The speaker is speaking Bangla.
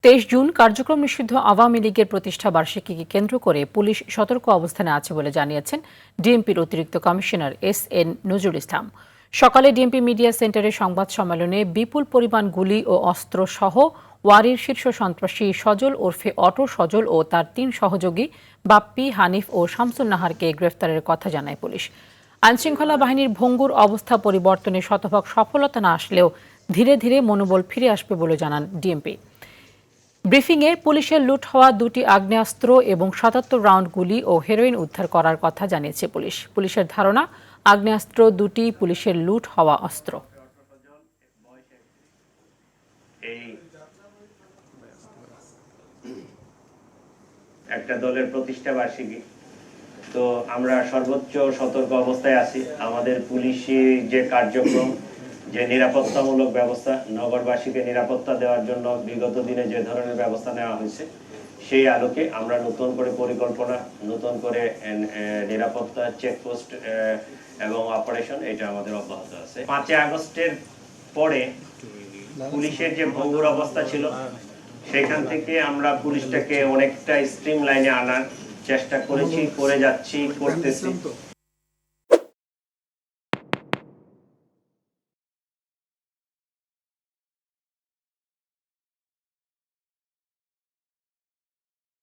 23 জুন কার্যক্রম নিষিদ্ধ আওয়ামী লীগের প্রতিষ্ঠা বার্ষিকীকে কেন্দ্র করে পুলিশ সতর্ক অবস্থানে আছে বলে জানিয়েছেন ডিএমপির অতিরিক্ত কমিশনার এস.এন. নজরুল ইসলাম। সকালে ডিএমপি মিডিয়া সেন্টারে সংবাদ সম্মেলনে বিপুল পরিমাণ গুলি ও অস্ত্র সহ ওয়ারির শীর্ষ সন্ত্রাসী সজল ওরফে অটো সজল ও তার 3 সহযোগী বাপ্পি, হানিফ ও শামসুন নাহারকে গ্রেফতারের কথা জানায় পুলিশ। আইনশৃঙ্খলা বাহিনীর ভঙ্গুর অবস্থা পরিবর্তনে শতভাগ সফলতা না আসলেও ধীরে ধীরে মনোবল ফিরে আসবে বলে জানান ডিএমপি। ব্রিফিংয়ে পুলিশের লুট হওয়া 2টি আগ্নেয়াস্ত্র এবং 77 রাউন্ড গুলি ও হেরোইন উদ্ধার করার কথা জানিয়েছে পুলিশ। পুলিশের ধারণা, আগ্নেয়াস্ত্র 2টি পুলিশের লুট হওয়া অস্ত্র। একটা দলের প্রতিষ্ঠা বার্ষিকী, তো আমরা সর্বোচ্চ সতর্ক অবস্থায় আছি। আমাদের পুলিশি যে কার্যক্রম, যে নিরাপত্তামূলক ব্যবস্থা, নগরবাসীকে নিরাপত্তা দেওয়ার জন্য বিগত দিনে যে ধরনের ব্যবস্থা নেওয়া হয়েছে, সেই আলোকে আমরা নতুন করে পরিকল্পনা, নতুন করে নিরাপত্তা চেকপোস্ট এবং অপারেশন এটা আমাদের অব্যাহত আছে। 5 আগস্টের পরে পুলিশের যে ভঙ্গুর অবস্থা ছিল, সেখান থেকে আমরা পুলিশটাকে অনেকটা স্ট্রিম লাইনে আনার চেষ্টা করেছি, করে যাচ্ছি, করতেছি।